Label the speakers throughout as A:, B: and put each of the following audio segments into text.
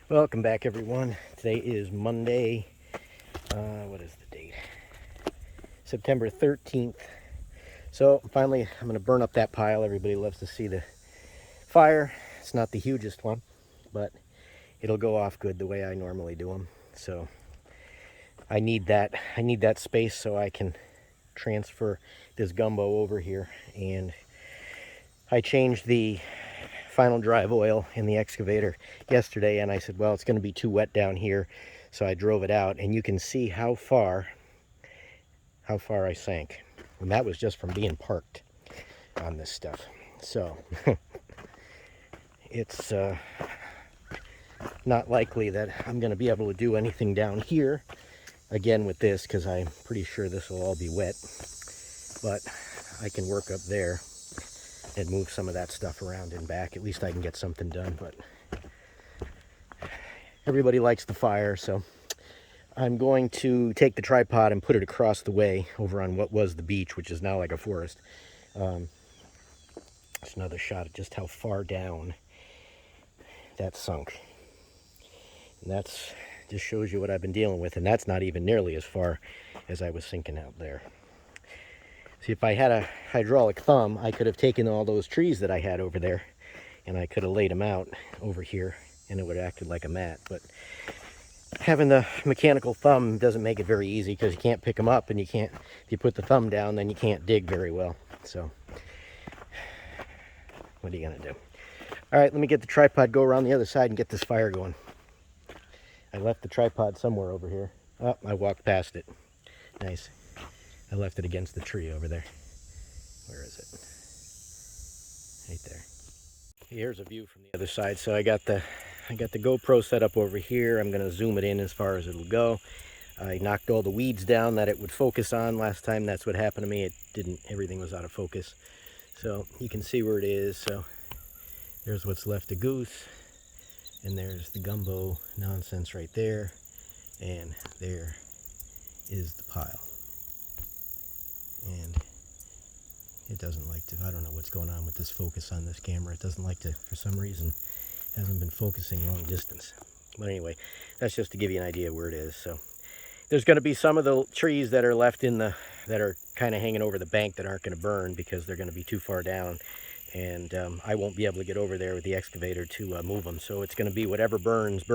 A: Welcome back, everyone. Today is Monday. What is the date? September 13th. So finally, I'm going to burn up that pile. Everybody loves to see the fire. It's not the hugest one, but it'll go off good the way I normally do them. So I need that. I need that space so I can transfer this gumbo over here. And I changed the final drive oil in the excavator yesterday, and I said, well, it's going to be too wet down here, so I drove it out, and you can see how far I sank, and that was just from being parked on this stuff. So it's not likely that I'm going to be able to do anything down here again with this, because I'm pretty sure this will all be wet, but I can work up there and move some of that stuff around and back. At least I can get something done. But everybody likes the fire, so I'm going to take the tripod and put it across the way over on what was the beach, which is now like a forest. It's another shot at just how far down that sunk. And that's just shows you what I've been dealing with, and that's not even nearly as far as I was sinking out there. See, if I had a hydraulic thumb, I could have taken all those trees that I had over there and I could have laid them out over here, and it would have acted like a mat. But having the mechanical thumb doesn't make it very easy, because you can't pick them up, and you can't, if you put the thumb down, then you can't dig very well. So what are you gonna do? All right, let me get the tripod, go around the other side and get this fire going. I left the tripod somewhere over here. Oh, I walked past it. Nice. I left it against the tree over there. Where is it? Right there. Here's a view from the other side. So I got the GoPro set up over here. I'm gonna zoom it in as far as it'll go. I knocked all the weeds down that it would focus on. Last time that's what happened to me. It didn't, everything was out of focus. So you can see where it is. So there's what's left of Goose, and there's the gumbo nonsense right there, and there is the pile. And it doesn't like to, I don't know what's going on with this focus on this camera. It doesn't like to, for some reason, hasn't been focusing long distance. But anyway, that's just to give you an idea where it is. So there's going to be some of the trees that are left in the, that are kind of hanging over the bank that aren't going to burn, because they're going to be too far down. And I won't be able to get over there with the excavator to move them. So it's going to be whatever burns,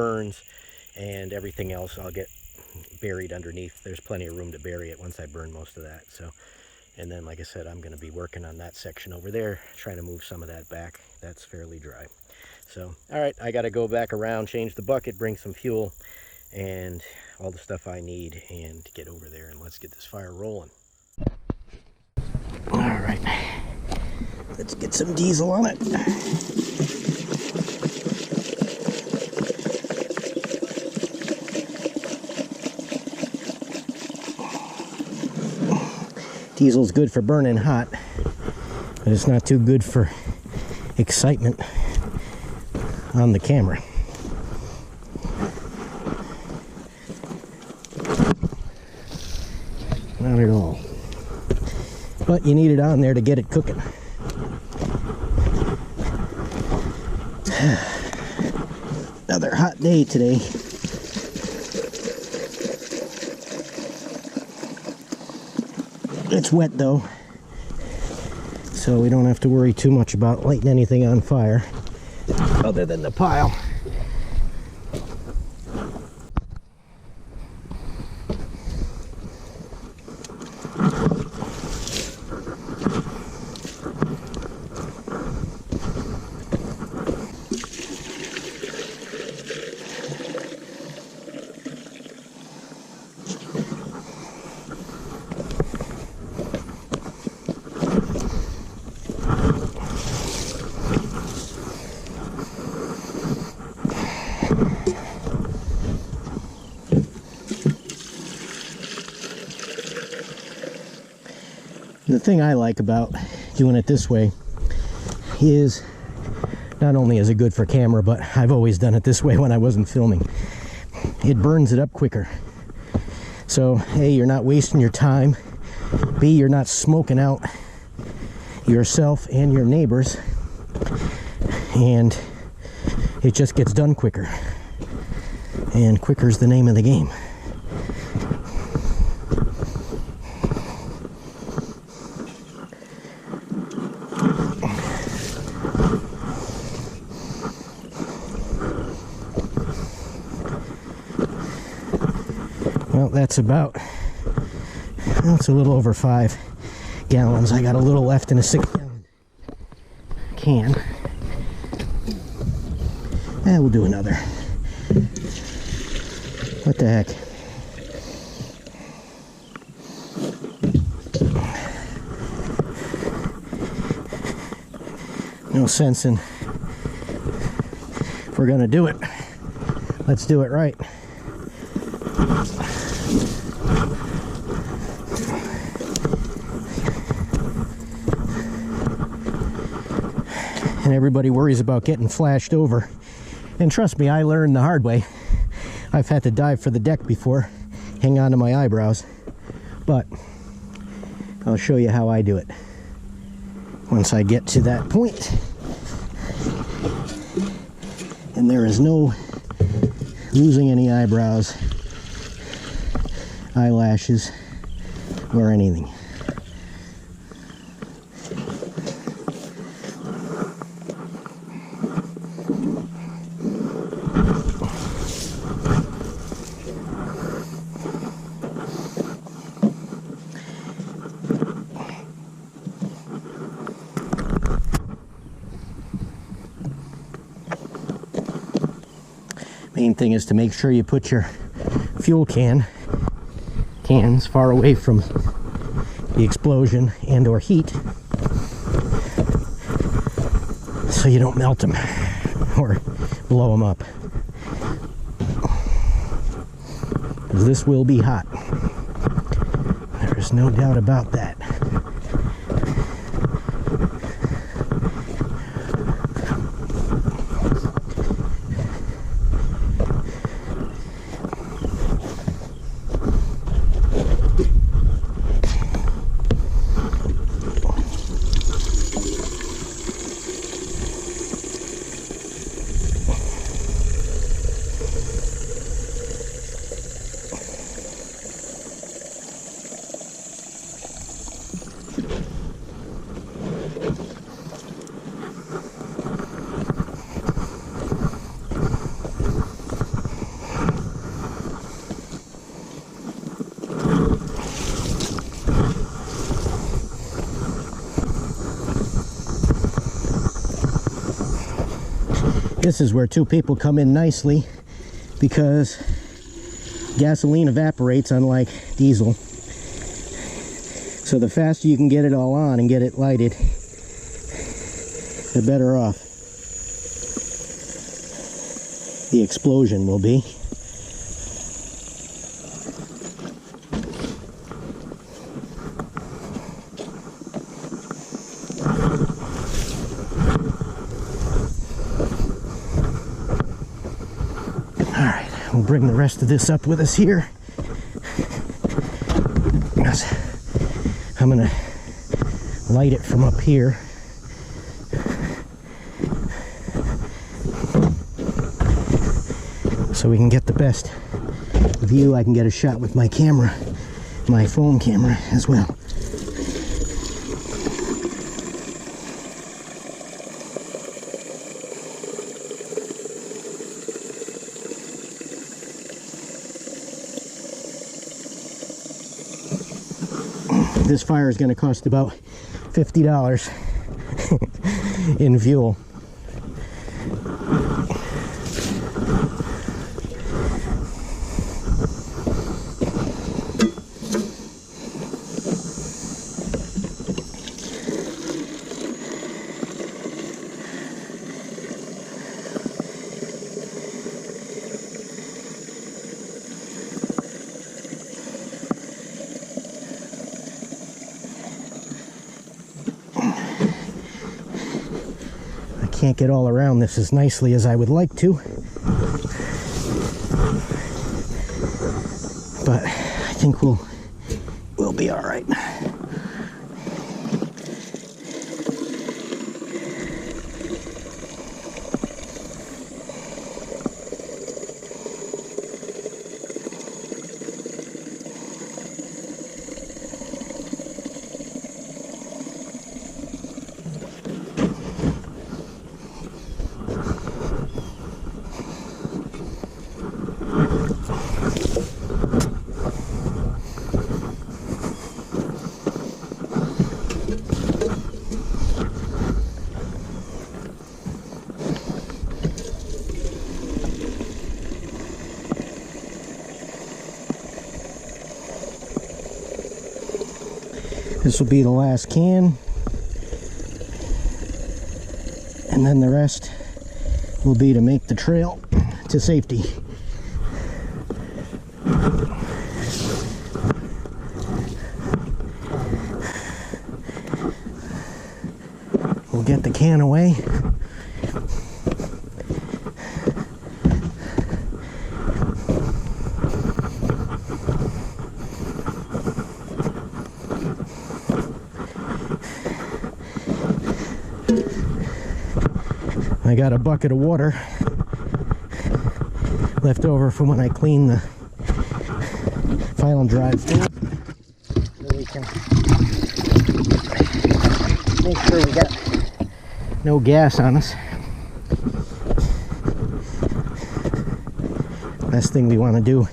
A: and everything else I'll get buried underneath. There's plenty of room to bury it once I burn most of that. So, and then, like I said, I'm going to be working on that section over there, trying to move some of that back. That's fairly dry. So, all right, I got to go back around, change the bucket, bring some fuel, and all the stuff I need, and get over there, and let's get this fire rolling. All right, let's get some diesel on it. Diesel's good for burning hot, but it's not too good for excitement on the camera. Not at all. But you need it on there to get it cooking. Another hot day today. It's wet though, so we don't have to worry too much about lighting anything on fire other than the pile. The thing I like about doing it this way is not only is it good for camera, but I've always done it this way when I wasn't filming. It burns it up quicker. So A, you're not wasting your time. B, you're not smoking out yourself and your neighbors. And it just gets done quicker. And quicker's the name of the game. Well, that's about, well, it's a little over 5 gallons. I got a little left in a 6-gallon can. And we'll do another. What the heck? No sense in, if we're gonna do it, let's do it right. And everybody worries about getting flashed over. And trust me, I learned the hard way. I've had to dive for the deck before, hang on to my eyebrows. But I'll show you how I do it once I get to that point. And there is no losing any eyebrows, eyelashes, or anything. Main thing is to make sure you put your fuel cans far away from the explosion and or heat so you don't melt them or blow them up, because this will be hot. There's no doubt about that. This is where two people come in nicely, because gasoline evaporates unlike diesel. So the faster you can get it all on and get it lighted, the better off the explosion will be. We'll bring the rest of this up with us here. I'm gonna light it from up here. So we can get the best view. I can get a shot with my camera, my phone camera as well. This fire is going to cost about $50 in fuel. Can't get all around this as nicely as I would like to, but I think we'll be all right. This will be the last can, and then the rest will be to make the trail to safety. We'll get the can away. I got a bucket of water left over from when I cleaned the final drive through, so we can make sure we got no gas on us. Last thing we want to do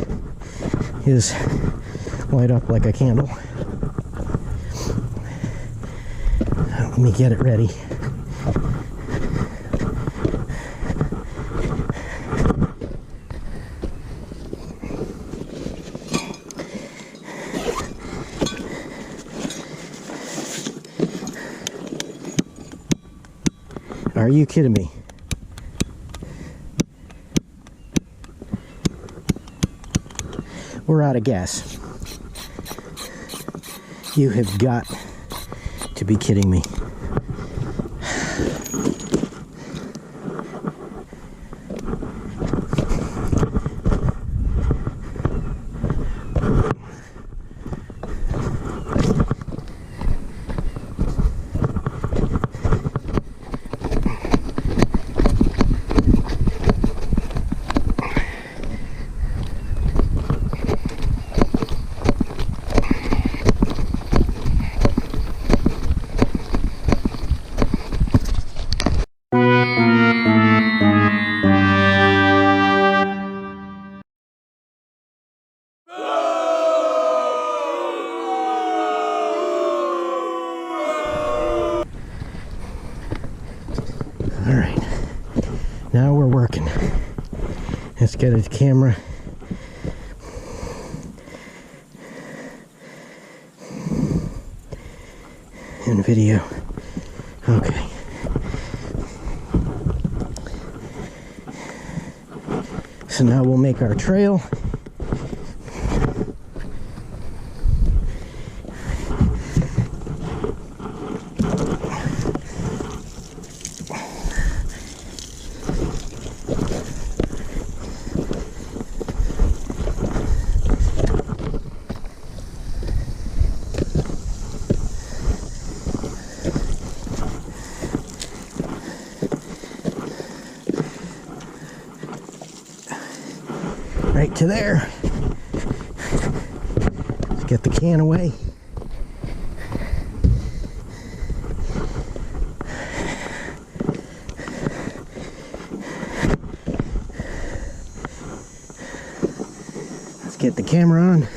A: is light up like a candle. Let me get it ready. Are you kidding me? We're out of gas. You have got to be kidding me. All right, now we're working. Let's get a camera. And video. Okay. So now we'll make our trail. Right to there. Let's get the can away. Let's get the camera on.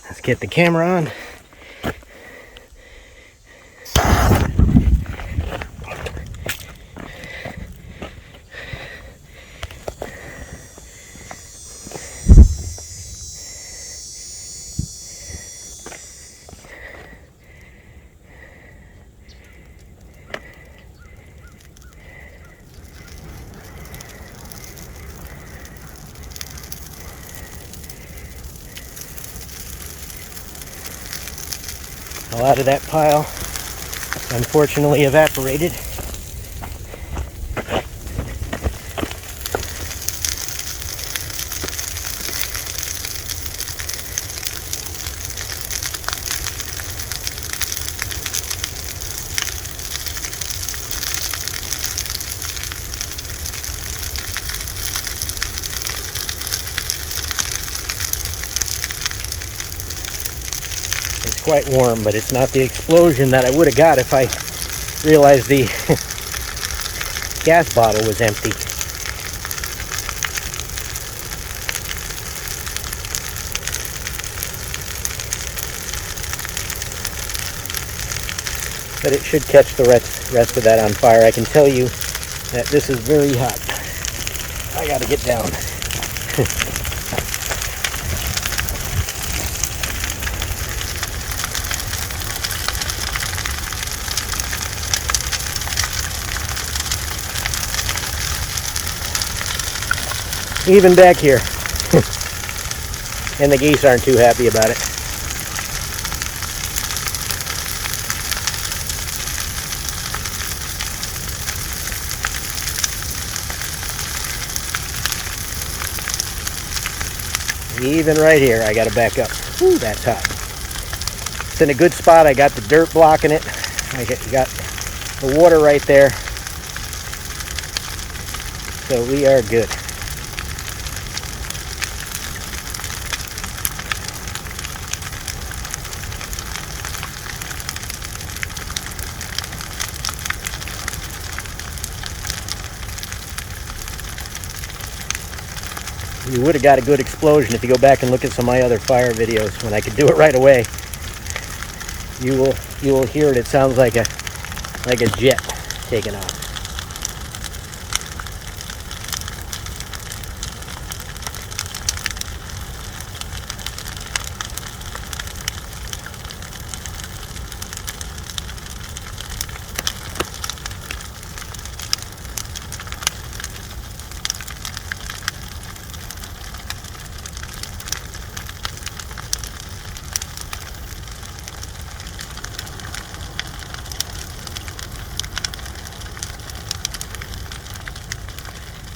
A: Let's get the camera on. A lot of that pile unfortunately evaporated. It's quite warm, but it's not the explosion that I would have got if I realized the gas bottle was empty. But it should catch the rest of that on fire. I can tell you that this is very hot. I gotta get down. Even back here. And the geese aren't too happy about it. Even right here, I gotta back up. Ooh, that's hot. It's in a good spot. I got the dirt blocking it. I got the water right there. So we are good. You would have got a good explosion if you go back and look at some of my other fire videos when I could do it right away. You will hear it. It sounds like a jet taking off.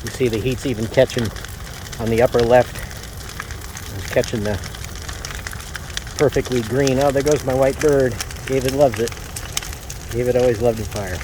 A: You see the heat's even catching on the upper left. It's catching the perfectly green. Oh, there goes my white bird. David loves it. David always loved the fire.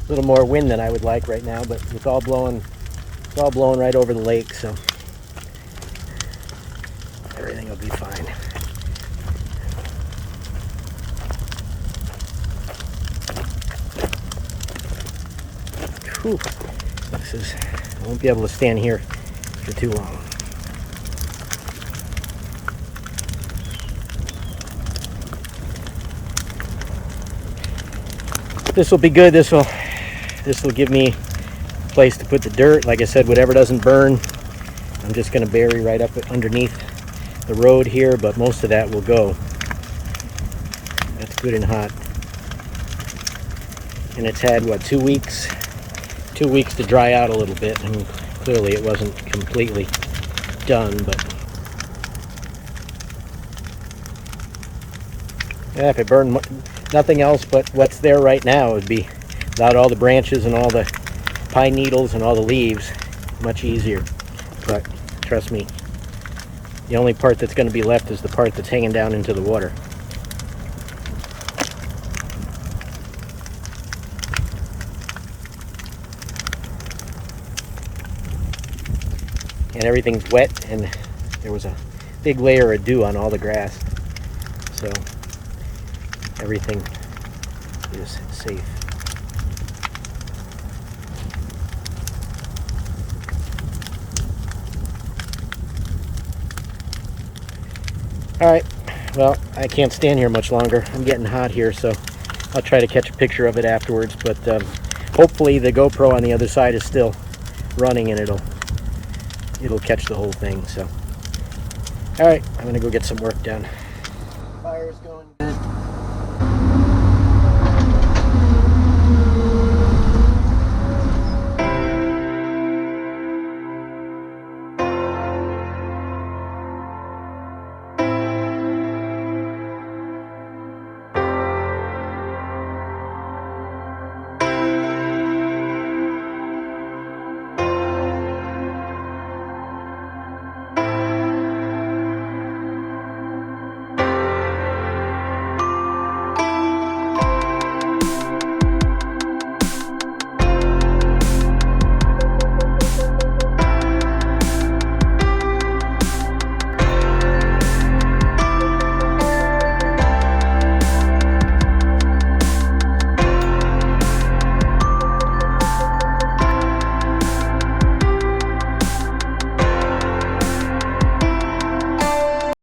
A: A little more wind than I would like right now, but it's all blowing right over the lake, so everything will be fine. Whew. I won't be able to stand here for too long. This will be good. This will give me a place to put the dirt. Like I said, whatever doesn't burn, I'm just going to bury right up underneath the road here, but most of that will go. That's good and hot. And it's had, what, 2 weeks? 2 weeks to dry out a little bit, and clearly it wasn't completely done, but yeah, if it burned nothing else but what's there right now, it would be, without all the branches and all the pine needles and all the leaves, much easier. But trust me, the only part that's going to be left is the part that's hanging down into the water. and everything's wet, and there was a big layer of dew on all the grass, so everything is safe. Alright, well, I can't stand here much longer. I'm getting hot here, so I'll try to catch a picture of it afterwards, but hopefully the GoPro on the other side is still running and it'll catch the whole thing. So alright, I'm gonna go get some work done. Fire's going.